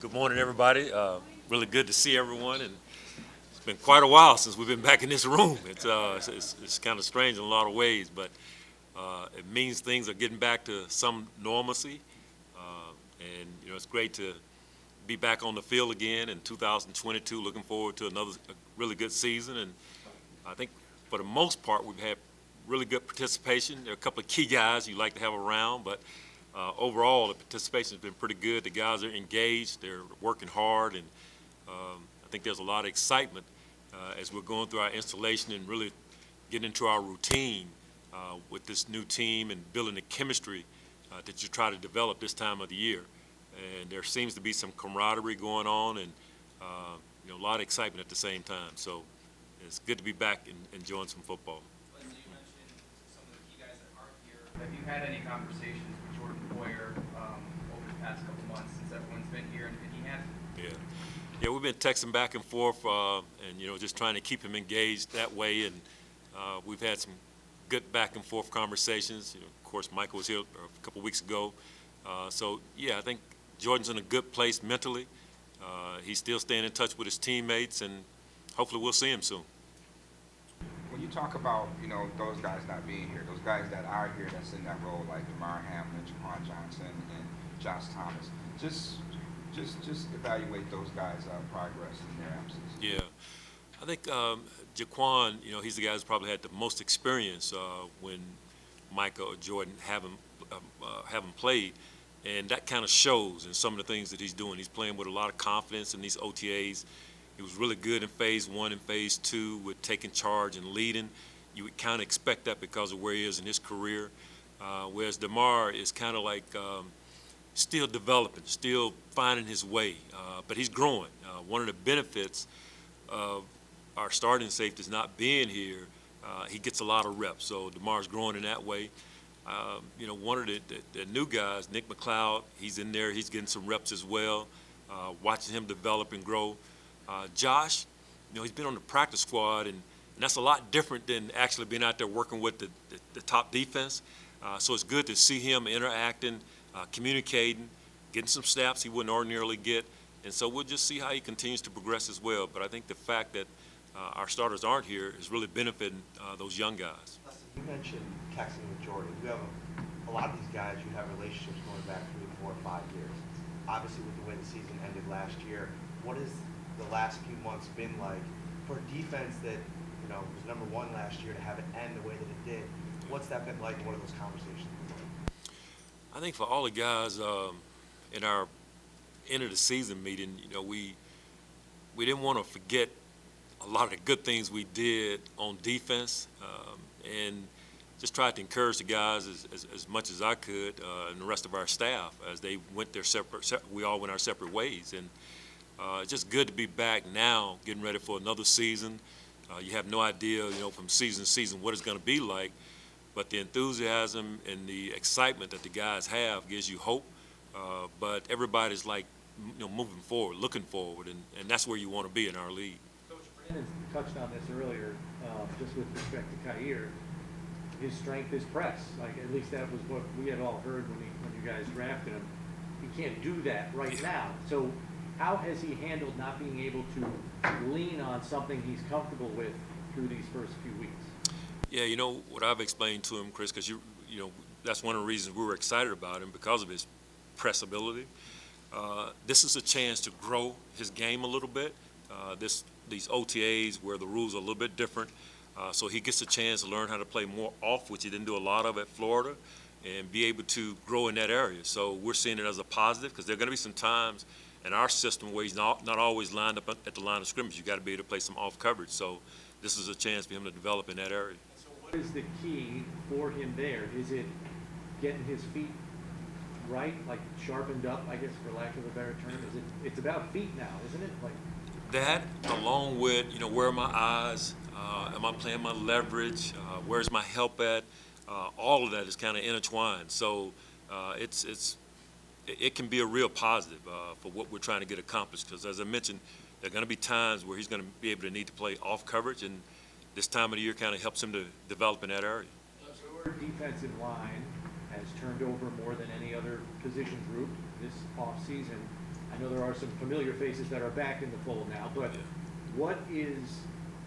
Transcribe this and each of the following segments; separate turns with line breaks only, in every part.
Good morning, everybody. Really good to see everyone, and it's been quite a while since we've been back in this room. It's kind of strange in a lot of ways, but it means things are getting back to some normalcy, and it's great to be back on the field again in 2022. Looking forward to another really good season, and I think for the most part we've had really good participation. There are a couple of key guys you like to have around, but overall, the participation has been pretty good. The guys are engaged. They're working hard, and I think there's a lot of excitement as we're going through our installation and really getting into our routine with this new team and building the chemistry that you try to develop this time of the year. And there seems to be some camaraderie going on, and a lot of excitement at the same time. So it's good to be back and enjoying some football.
You mentioned some of the key guys that aren't here. Have you had any conversations with Jordan Poyer over the past couple months since everyone's been here and he has?
Yeah, we've been texting back and forth, and just trying to keep him engaged that way. And we've had some good back and forth conversations. Of course, Michael was here a couple weeks ago. So yeah, I think Jordan's in a good place mentally. He's still staying in touch with his teammates, and hopefully we'll see him soon.
When you talk about, those guys not being here, those guys that are here that's in that role, like DeMar Hamlin, Jaquan Johnson, and Josh Thomas, just evaluate those guys' progress in their absence.
Yeah, I think Jaquan, he's the guy who's probably had the most experience when Micah or Jordan haven't played, and that kind of shows in some of the things that he's doing. He's playing with a lot of confidence in these OTAs. He was really good in phase one and phase two with taking charge and leading. You would kind of expect that because of where he is in his career. Whereas DeMar is kind of like still developing, still finding his way, but he's growing. One of the benefits of our starting safeties not being here, he gets a lot of reps. So DeMar's growing in that way. One of the new guys, Nick McLeod, he's in there. He's getting some reps as well. Watching him develop and grow. Josh, he's been on the practice squad, and that's a lot different than actually being out there working with the top defense. So it's good to see him interacting, communicating, getting some snaps he wouldn't ordinarily get. And so we'll just see how he continues to progress as well. But I think the fact that our starters aren't here is really benefiting those young guys.
You mentioned texting with Jordan. You have a lot of these guys, you have relationships going back 3, 4, 5 years. Obviously, with the way the season ended last year, what has the last few months been like for a defense that was number one last year to have it end the way that it did? What's that been like, and what are those conversations been like?
I think for all the guys in our end of the season meeting, we didn't want to forget a lot of the good things we did on defense, and just tried to encourage the guys as much as I could, and the rest of our staff as they went their we all went our separate ways. And it's just good to be back now, getting ready for another season. You have no idea, from season to season what it's going to be like, but the enthusiasm and the excitement that the guys have gives you hope. But everybody's like, moving forward, looking forward, and that's where you want to be in our league.
Coach Brandon touched on this earlier, just with respect to Kaiir. His strength is press. Like, at least that was what we had all heard when you guys drafted him. He can't do that right now. So how has he handled not being able to lean on something he's comfortable with through these first few weeks?
Yeah, what I've explained to him, Chris, because that's one of the reasons we were excited about him, because of his press ability. This is a chance to grow his game a little bit. These OTAs where the rules are a little bit different, so he gets a chance to learn how to play more off, which he didn't do a lot of at Florida, and be able to grow in that area. So we're seeing it as a positive, because there are going to be some times in our system where he's not always lined up at the line of scrimmage. You got to be able to play some off coverage. So this is a chance for him to develop in that area.
So what is the key for him there? Is it getting his feet right, like sharpened up, I guess, for lack of a better term? It's about feet now, isn't it? Like
that, along with where are my eyes? Am I playing my leverage? Where's my help at? All of that is kind of intertwined. So it can be a real positive for what we're trying to get accomplished. Because as I mentioned, there are going to be times where he's going to be able to need to play off coverage, and this time of the year kind of helps him to develop in that area.
Your defensive line has turned over more than any other position group this offseason. I I know there are some familiar faces that are back in the fold now, but
Yeah.
what is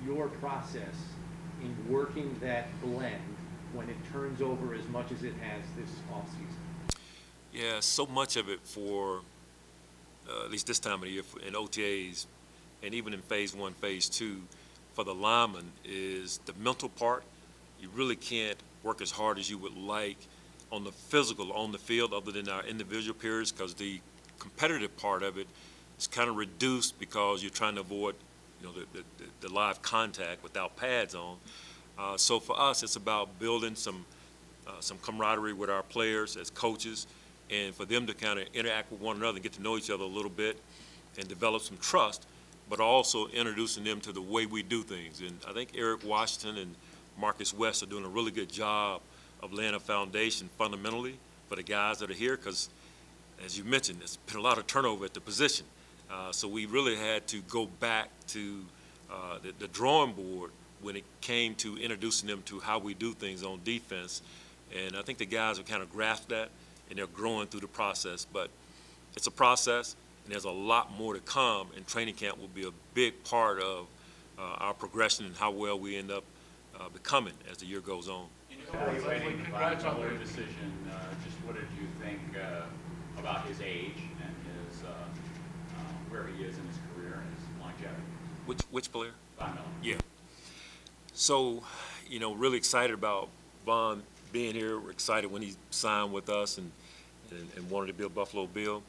your process in working that blend when it turns over as much as it has this offseason?
Yeah, so much of it for at least this time of the year in OTAs, and even in phase one, phase two, for the lineman is the mental part. You really can't work as hard as you would like on the physical on the field, other than our individual periods, because the competitive part of it is kind of reduced because you're trying to avoid, the live contact without pads on. So for us, it's about building some camaraderie with our players as coaches, and for them to kind of interact with one another and get to know each other a little bit and develop some trust, but also introducing them to the way we do things. And I think Eric Washington and Marcus West are doing a really good job of laying a foundation fundamentally for the guys that are here, because, as you mentioned, there's been a lot of turnover at the position. So we really had to go back to the drawing board when it came to introducing them to how we do things on defense. And I think the guys have kind of grasped that, and they're growing through the process. But it's a process, and there's a lot more to come, and training camp will be a big part of our progression and how well we end up becoming as the year goes on.
Evaluating Congrats on your decision. Just what did you think about his age and his where he is in his career and his longevity?
Which player?
Von Miller.
Yeah. So, really excited about Von being here. We're excited when he signed with us and wanted to be a Buffalo Bill.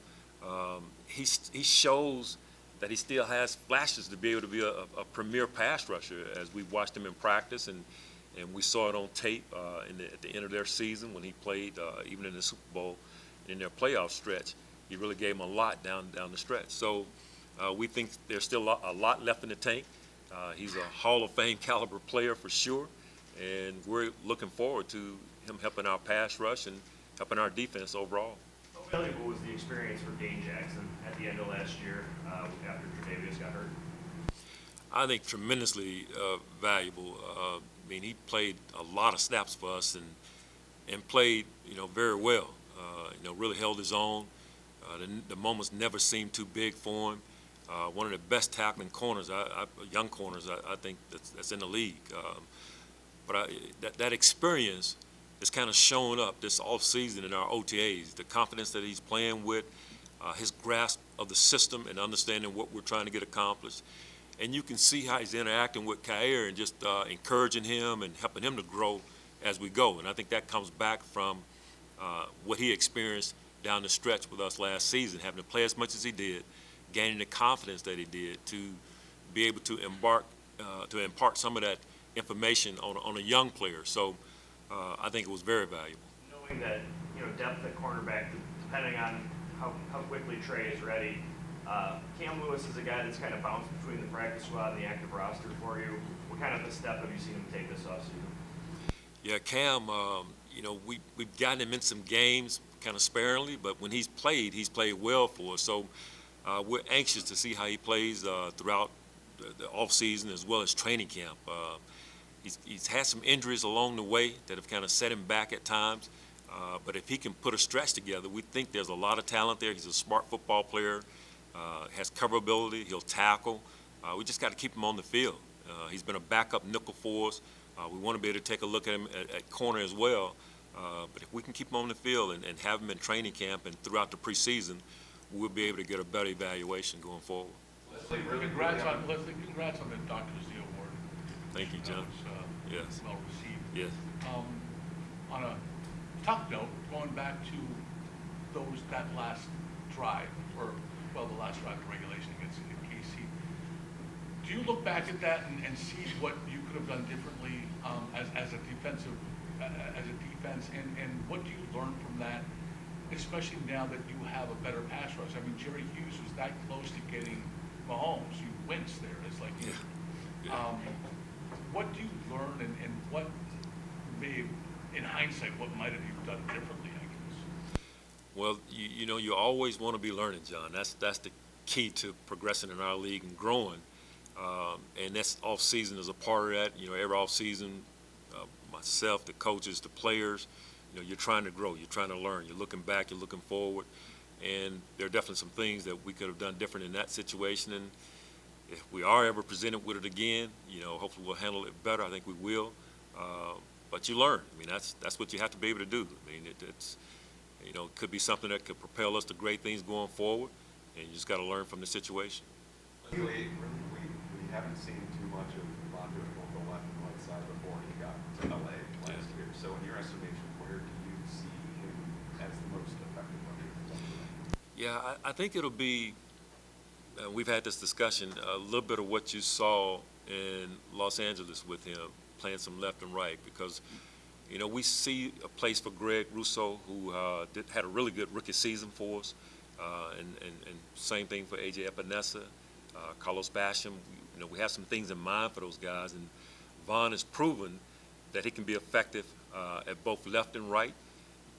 He shows that he still has flashes to be able to be a premier pass rusher, as we watched him in practice, and we saw it on tape at the end of their season when he played, even in the Super Bowl, in their playoff stretch. He really gave them a lot down the stretch. So we think there's still a lot left in the tank. He's a Hall of Fame caliber player for sure, and we're looking forward to him helping our pass rush and helping our defense overall.
How valuable was the experience for Dane Jackson at the end of last year after Tre'Davious got hurt?
I think tremendously valuable. He played a lot of snaps for us and played, very well. Really held his own. The moments never seemed too big for him. One of the best tackling corners, young corners, I think that's in the league. But that experience is kind of showing up this offseason in our OTAs. The confidence that he's playing with, his grasp of the system and understanding what we're trying to get accomplished. And you can see how he's interacting with Kaiir and just encouraging him and helping him to grow as we go. And I think that comes back from what he experienced down the stretch with us last season, having to play as much as he did, gaining the confidence that he did to be able to impart some of that information on a young player. So I think it was very valuable.
Knowing that, depth at cornerback, depending on how quickly Trey is ready, Cam Lewis is a guy that's kind of bounced between the practice squad and the active roster for you. What kind of a step have you seen him take this offseason?
Yeah, Cam, we've gotten him in some games kind of sparingly, but when he's played well for us. So we're anxious to see how he plays throughout the offseason as well as training camp. He's had some injuries along the way that have kind of set him back at times, but if he can put a stretch together, we think there's a lot of talent there. He's a smart football player, has coverability, he'll tackle. We just got to keep him on the field. He's been a backup nickel for us. We want to be able to take a look at him at corner as well. But if we can keep him on the field and have him in training camp and throughout the preseason, we'll be able to get a better evaluation going forward.
Congrats on the Dr. Z award.
Thank you, John. Yes.
Well received.
Yes.
On a tough note, going back to that last drive, the last drive of regulation against KC, do you look back at that and see what you could have done differently as a defense, and what do you learn from that, especially now that you have a better pass rush? I mean, Jerry Hughes was that close to getting Mahomes. You wince there. It's like, what do you learn, and what may, in hindsight, what might have you done differently, I guess?
Well, you always want to be learning, John. That's the key to progressing in our league and growing. And that's off season is a part of that. Every off season, myself, the coaches, the players, you're trying to grow, you're trying to learn, you're looking back, you're looking forward, And there are definitely some things that we could have done different in that situation. And if we are ever presented with it again, hopefully we'll handle it better. I think we will. But you learn. I mean, that's what you have to be able to do. I mean, it's it could be something that could propel us to great things going forward, and you just got to learn from the situation.
We haven't seen too much of London on the left and right side before he got to LA last year. So in your estimation, where do you see him as the most effective runner?
Yeah, I think it'll be, we've had this discussion, a little bit of what you saw in Los Angeles with him, playing some left and right, because, we see a place for Greg Rousseau, who had a really good rookie season for us, and same thing for A.J. Epinesa, Carlos Basham. We have some things in mind for those guys, and Vaughn has proven that he can be effective at both left and right.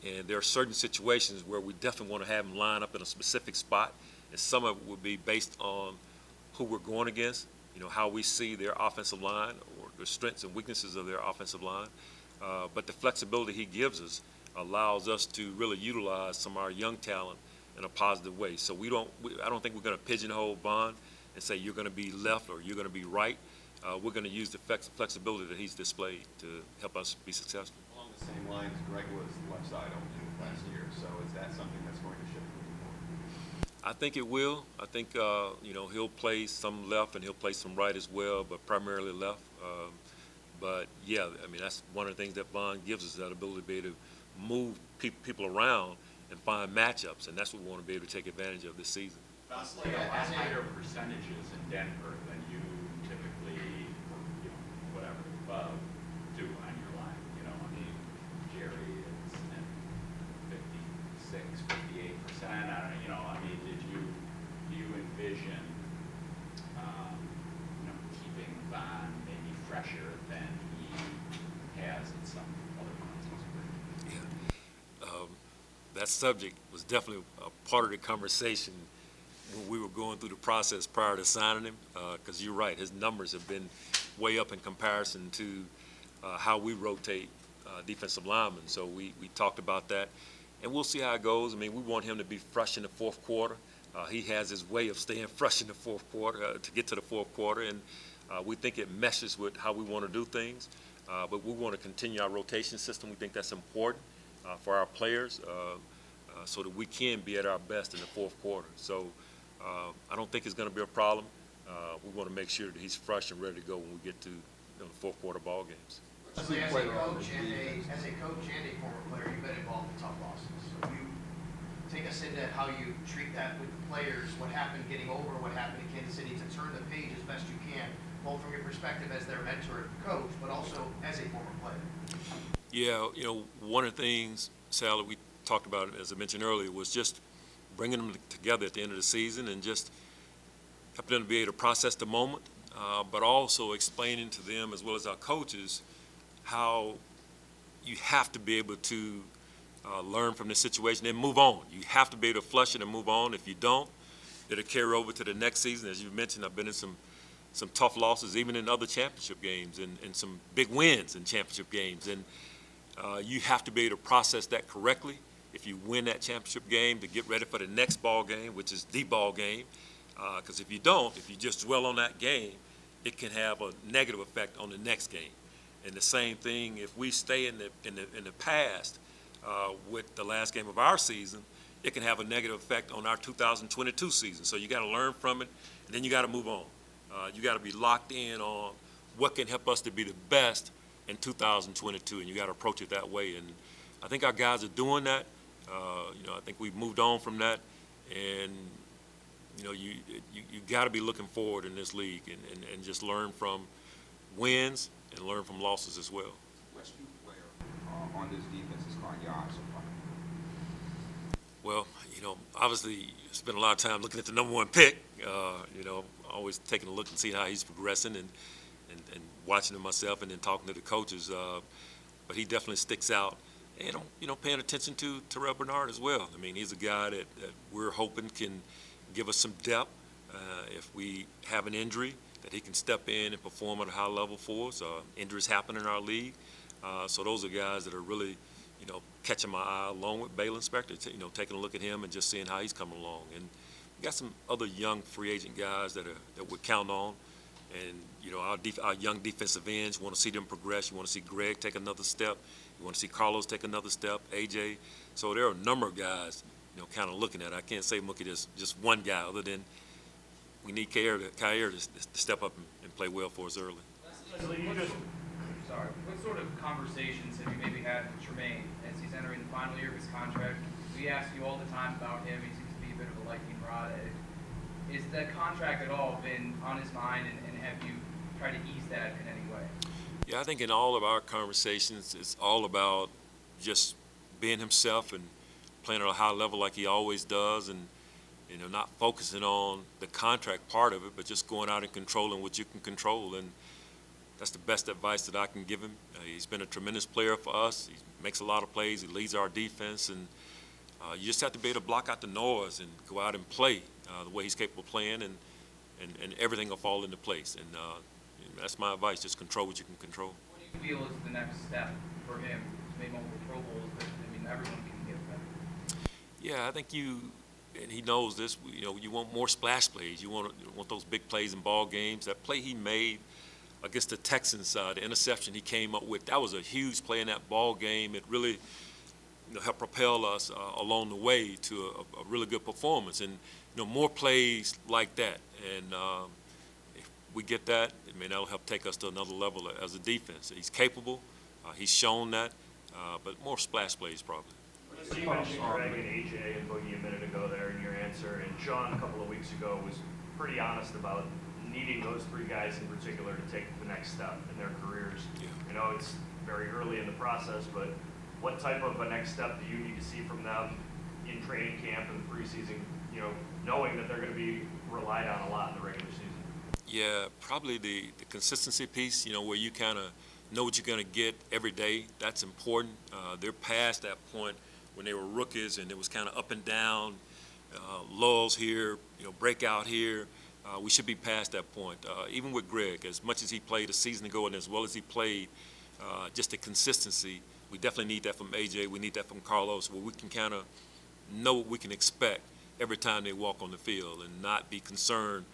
And there are certain situations where we definitely want to have him line up in a specific spot, and some of it will be based on who we're going against, how we see their offensive line or the strengths and weaknesses of their offensive line. But the flexibility he gives us allows us to really utilize some of our young talent in a positive way. So I don't think we're going to pigeonhole Vaughn and say you're going to be left or you're going to be right. We're going to use the flexibility that he's displayed to help us be successful.
Along the same lines, Greg was left side only last year. So is that something that's going to shift moving forward?
I think it will. I think he'll play some left and he'll play some right as well, but primarily left. But yeah, I mean, that's one of the things that Vaughn gives us, that ability to be able to move people around and find matchups, and that's what we want to be able to take advantage of this season.
Honestly, a lot higher percentages in Denver than you typically, whatever, do on your line. I mean, Jerry is at 56, 58%. I mean, do you envision, keeping Vaughn maybe fresher than he has in some other lines?
Yeah. That subject was definitely a part of the conversation when we were going through the process prior to signing him, because you're right, his numbers have been way up in comparison to how we rotate defensive linemen. So we talked about that, and we'll see how it goes. I mean, we want him to be fresh in the fourth quarter. He has his way of staying fresh in the fourth quarter to get to the fourth quarter, and we think it meshes with how we want to do things. But we want to continue our rotation system. We think that's important for our players so that we can be at our best in the fourth quarter. So I don't think it's going to be a problem. We want to make sure that he's fresh and ready to go when we get to the fourth quarter ball games.
As a coach and a former player, you've been involved in tough losses. So you take us into how you treat that with the players, what happened getting over, what happened in Kansas City, to turn the page as best you can, both from your perspective as their mentor and coach, but also as a former player.
Yeah, one of the things, Sal, that we talked about, as I mentioned earlier, was just bringing them together at the end of the season and just helping them to be able to process the moment, but also explaining to them, as well as our coaches, how you have to be able to learn from the situation and move on. You have to be able to flush it and move on. If you don't, it'll carry over to the next season. As you mentioned, I've been in some tough losses, even in other championship games, and some big wins in championship games. And you have to be able to process that correctly if you win that championship game, to get ready for the next ball game, which is the ball game. Because if you don't, if you just dwell on that game, it can have a negative effect on the next game. And the same thing, if we stay in the past with the last game of our season, it can have a negative effect on our 2022 season. So you got to learn from it, and then you got to move on. You got to be locked in on what can help us to be the best in 2022, and you got to approach it that way. And I think our guys are doing that. I think we've moved on from that, and you got to be looking forward in this league and just learn from wins and learn from losses as well.
Best new player on this defense is Kaiir so far?
Well, obviously spent a lot of time looking at the number one pick. Always taking a look and see how he's progressing and watching him myself and then talking to the coaches. But he definitely sticks out. And, paying attention to Terrell Bernard as well. I mean, he's a guy that we're hoping can give us some depth if we have an injury, that he can step in and perform at a high level for us. Injuries happen in our league. So those are guys that are really catching my eye along with Baylor Inspector, taking a look at him and just seeing how he's coming along. And we got some other young free agent guys that we count on. And, our young defensive ends, you want to see them progress. You want to see Greg take another step. You want to see Carlos take another step, AJ. So there are a number of guys, kind of looking at it. I can't say, Mookie, there's just one guy other than we need Kaiir to step up and play well for us early.
Sorry, what sort of conversations have you maybe had with Tremaine as he's entering the final year of his contract? We ask you all the time about him. He seems to be a bit of a lightning rod. Is the contract at all been on his mind, and have you tried to ease that in any way?
Yeah, I think in all of our conversations, it's all about just being himself and playing at a high level like he always does, and not focusing on the contract part of it, but just going out and controlling what you can control. And that's the best advice that I can give him. He's been a tremendous player for us. He makes a lot of plays. He leads our defense, and you just have to be able to block out the noise and go out and play the way he's capable of playing, and everything will fall into place. And that's my advice: just control what you can control.
What do you feel is the next step for him? He's made multiple Pro Bowls, but everyone can get better.
Yeah, I think and he knows this. You want more splash plays. You want those big plays in ball games. That play he made against the Texans, the interception he came up with, that was a huge play in that ball game. It really helped propel us along the way to a really good performance. And more plays like that. And if we get that, that'll help take us to another level as a defense. He's capable. He's shown that. But more splash plays probably.
So you mentioned Greg and AJ and Boogie a minute ago there in your answer, and Sean a couple of weeks ago was pretty honest about needing those three guys in particular to take the next step in their careers.
Yeah.
I know it's very early in the process, but what type of a next step do you need to see from them in training camp and the preseason, knowing that they're going to be relied on a lot in the regular season?
Yeah, probably the consistency piece, where you kind of know what you're going to get every day. That's important. They're past that point when they were rookies and it was kind of up and down, lulls here, breakout here. We should be past that point. Even with Greg, as much as he played a season ago and as well as he played, just the consistency, we definitely need that from AJ. We need that from Carlos, where we can kind of know what we can expect every time they walk on the field and not be concerned,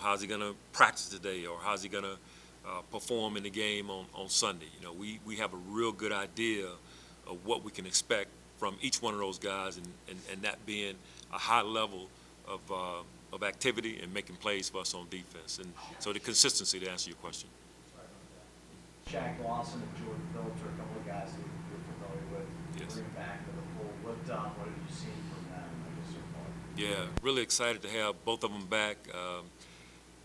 how's he going to practice today or how's he going to perform in the game on Sunday. We have a real good idea of what we can expect from each one of those guys, and that being a high level of activity and making plays for us on defense. And so the consistency, to answer your question.
Shaq, Lawson, and Jordan Phillips are a couple of guys that you're familiar with.
Yes.
Bring back to the fold. What have you seen from them, so far?
Yeah, really excited to have both of them back.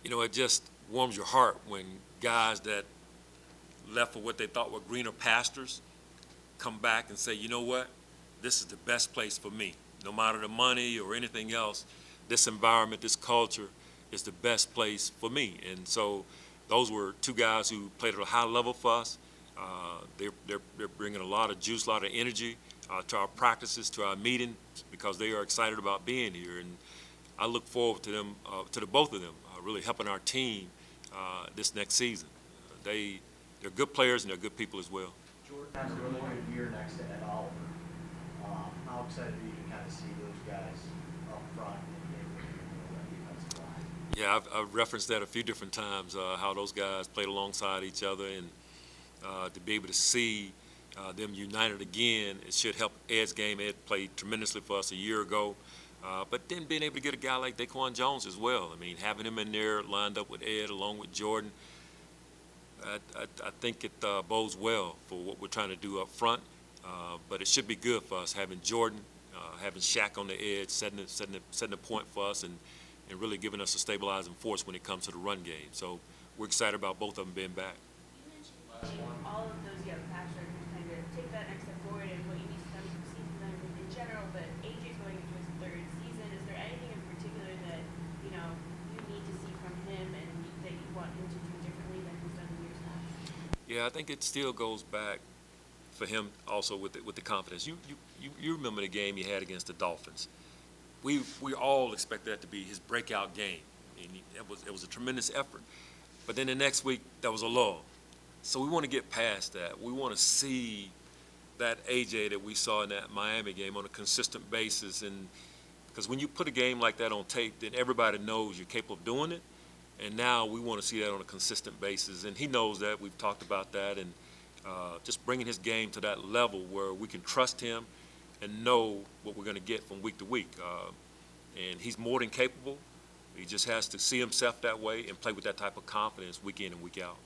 It just warms your heart when guys that left for what they thought were greener pastures come back and say, you know what, this is the best place for me. No matter the money or anything else, this environment, this culture is the best place for me. And so those were two guys who played at a high level for us. They're bringing a lot of juice, a lot of energy to our practices, to our meetings, because they are excited about being here. And I look forward to them, to the both of them, really helping our team this next season. They're good players and they're good people as well.
Jordan has a really good year next to Ed Oliver. How excited are you to kind of see those guys up front in that defensive line?
Yeah, I've referenced that a few different times, how those guys played alongside each other, and to be able to see them united again, it should help Ed's game. Ed played tremendously for us a year ago. But then being able to get a guy like Daquan Jones as well. Having him in there lined up with Ed along with Jordan, I think it bodes well for what we're trying to do up front. But it should be good for us having Jordan, having Shaq on the edge, setting the point for us, and really giving us a stabilizing force when it comes to the run game. So we're excited about both of them being back.
You mentioned all of those young pastors kind of take that next step forward and what you need to see from them in general, but AJ's going into his third season. Is there anything in particular that you need to see from him and that you want him to do differently than he's done in years past?
Yeah, I think it still goes back for him also with the confidence. You remember the game he had against the Dolphins. We all expected that to be his breakout game, and it was a tremendous effort. But then the next week, that was a lull. So we want to get past that. We want to see that AJ that we saw in that Miami game on a consistent basis. And because when you put a game like that on tape, then everybody knows you're capable of doing it. And now we want to see that on a consistent basis. And he knows that. We've talked about that. And just bringing his game to that level where we can trust him and know what we're going to get from week to week. And he's more than capable. He just has to see himself that way and play with that type of confidence week in and week out.